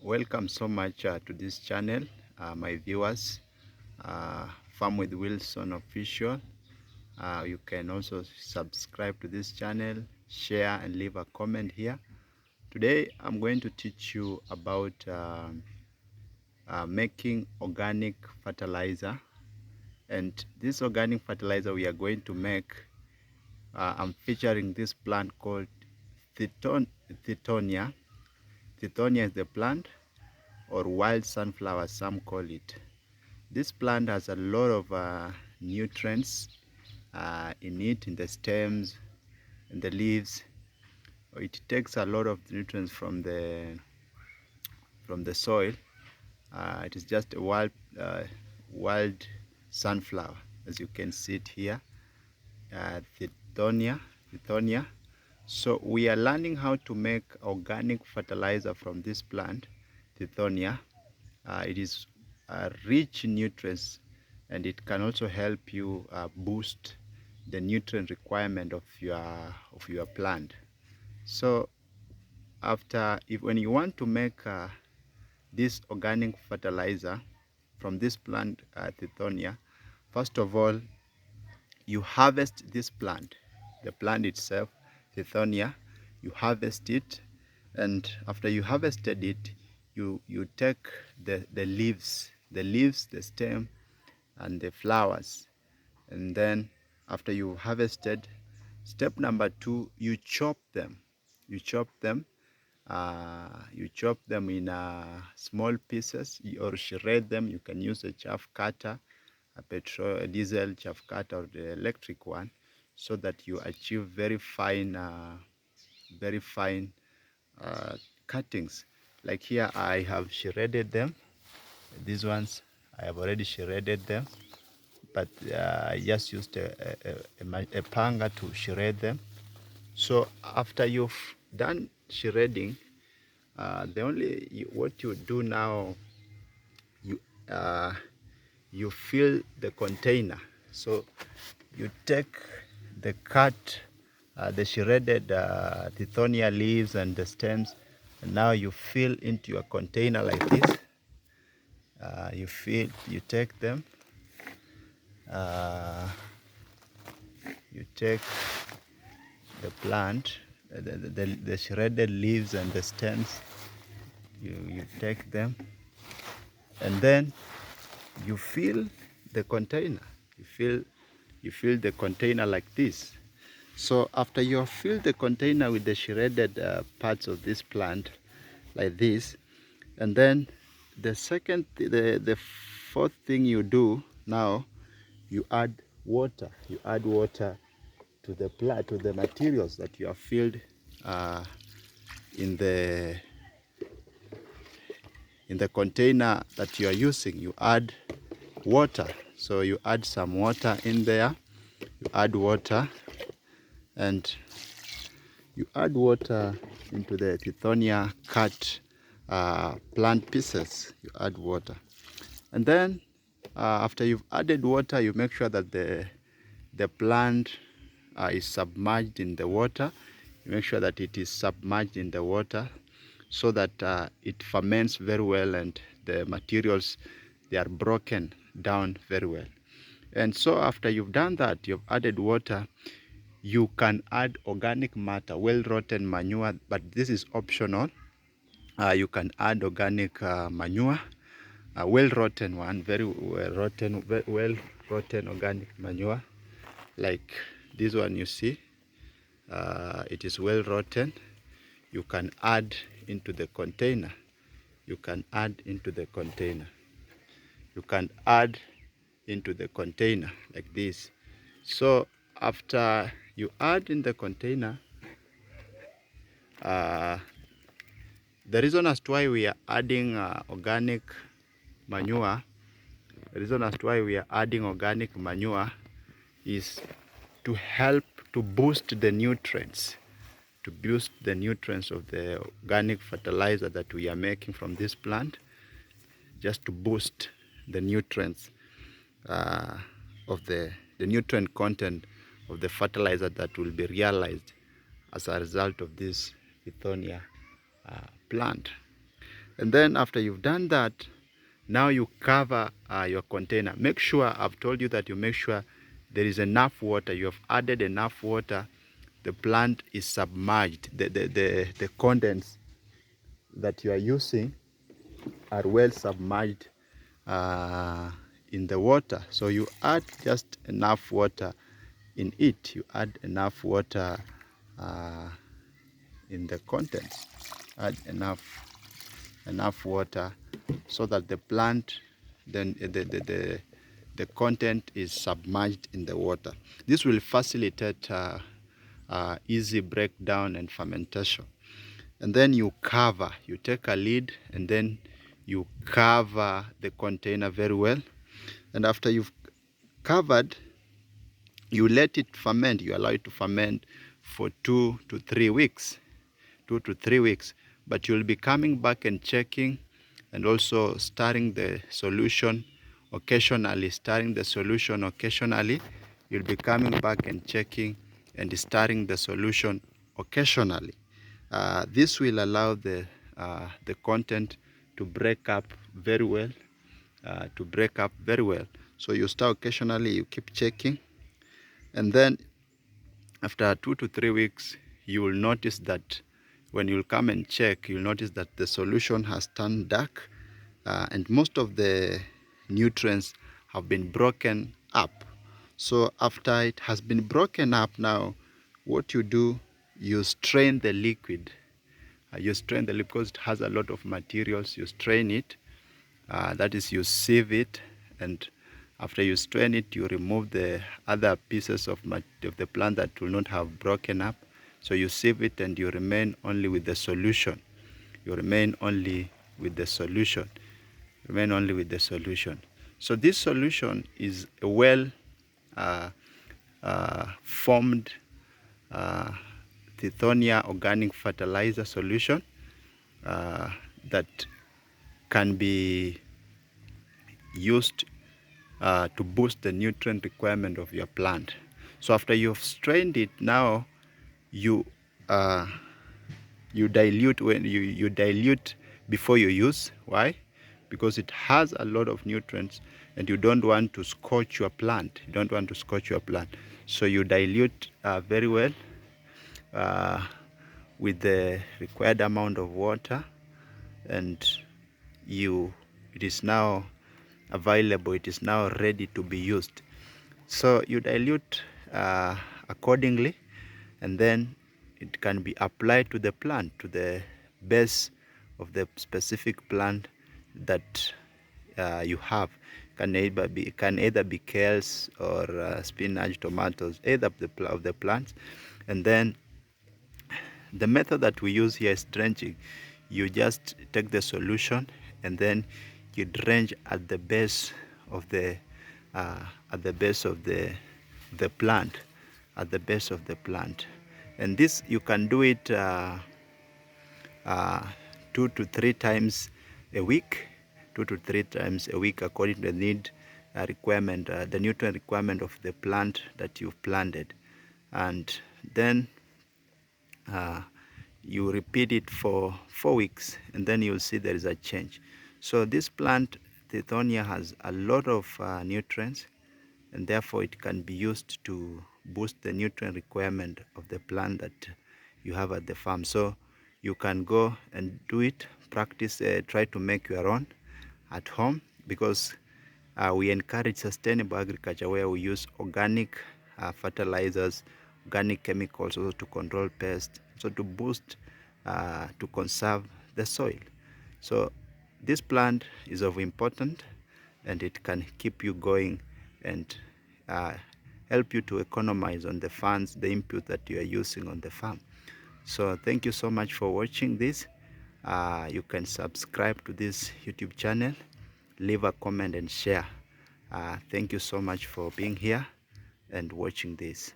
Welcome so much to this channel, my viewers. Farm with Wilson official. You can also subscribe to this channel, share and leave a comment here. Today I'm going to teach you about making organic fertilizer. And this organic fertilizer we are going to make, I'm featuring this plant called tithonia. Tithonia is the plant, or wild sunflower some call it. This plant has a lot of nutrients in it, in the stems and the leaves. It takes a lot of nutrients from the soil. It is just a wild sunflower, as you can see it here, tithonia. So we are learning how to make organic fertilizer from this plant, tithonia. It is rich in nutrients, and it can also help you boost the nutrient requirement of your plant. So when you want to make this organic fertilizer from this plant, tithonia, first of all you harvest this plant, the plant itself, tithonia. You harvest it, and after you harvested it, you take the leaves, the stem and the flowers, and then after you harvested, step number 2, you chop them. You chop them in small pieces, or shred them. You can use a chaff cutter, a diesel chaff cutter, or the electric one, so that you achieve very fine cuttings. Like here I have shredded them. These ones I have already shredded them, but I just used a panga to shred them. So after you've done shredding, what you do now, you fill the container. So you take the the shredded tithonia leaves and the stems, and now you fill into your container like this. You take them, you take the plant, the shredded leaves and the stems, you take them, and then you fill the container. You fill the container like this. So after you have filled the container with the shredded parts of this plant like this, and then the fourth thing you do now, you add water. You add water to the materials that you have filled in the container that you are using. You add water. So you add some water in there. You add water, and you add water into the tithonia cut plant pieces. You add water, and then after you've added water, you make sure that the plant is submerged in the water. You make sure that it is submerged in the water, so that it ferments very well, and the materials, they are broken down very well. And so after you've done that, you've added water, you can add organic matter, well rotten manure, but this is optional. You can add organic manure, a well rotten one, very well rotten organic manure, like this one you see. It is well rotten. You can add into the container. You can add into the container. You can add into the container like this. So after you add in the container, the reason as to why we are adding organic manure, is to help to boost the nutrients, of the organic fertilizer that we are making from this plant, just to boost the nutrients of the nutrient content of the fertilizer that will be realized as a result of this tithonia plant. And then after you've done that, now you cover your container. Make sure, I've told you that you make sure there is enough water. You have added enough water. The plant is submerged. The contents that you are using are well submerged in the water. So you add just enough water in it. You add enough water in the contents. Add enough water so that the plant, then the content is submerged in the water. This will facilitate easy breakdown and fermentation. And then you cover, you take a lid and then you cover the container very well. And after you've covered, you let it ferment. You allow it to ferment for 2 to 3 weeks. 2 to 3 weeks. But you'll be coming back and checking and also stirring the solution occasionally. You'll be coming back and checking and stirring the solution occasionally. This will allow the content to break up very well. So you stir occasionally, you keep checking, and then after 2 to 3 weeks, you will notice that when you'll come and check, you'll notice that the solution has turned dark and most of the nutrients have been broken up. So after it has been broken up, now what you do, you strain the liquid. Because it has a lot of materials. You strain it. That is, you sieve it, and after you strain it, you remove the other pieces of the plant that will not have broken up. So you sieve it and you remain only with the solution. So this solution is a well formed tithonia organic fertilizer solution that can be used to boost the nutrient requirement of your plant. So after you've strained it, now you dilute. When you dilute before you use. Why? Because it has a lot of nutrients and you don't want to scorch your plant. So you dilute very well with the required amount of water, and it is now available. It is now ready to be used. So you dilute accordingly, and then it can be applied to the plant, to the base of the specific plant that you have. It can either be kales or spinach, tomatoes, either of the plants. And then the method that we use here is drenching. You just take the solution and then you drench at the base of the plant, and this you can do it 2 to 3 times a week, according to the need requirement, the nutrient requirement of the plant that you've planted. And then you repeat it for 4 weeks, and then you'll see there is a change. So this plant, tithonia, has a lot of nutrients, and therefore it can be used to boost the nutrient requirement of the plant that you have at the farm. So you can go and do it, practice, try to make your own at home, because we encourage sustainable agriculture where we use organic fertilizers, organic chemicals, also to control pests, so to boost, to conserve the soil. So this plant is of importance, and it can keep you going and help you to economize on the funds, the input that you are using on the farm. So thank you so much for watching this. You can subscribe to this YouTube channel, leave a comment and share. Thank you so much for being here and watching this.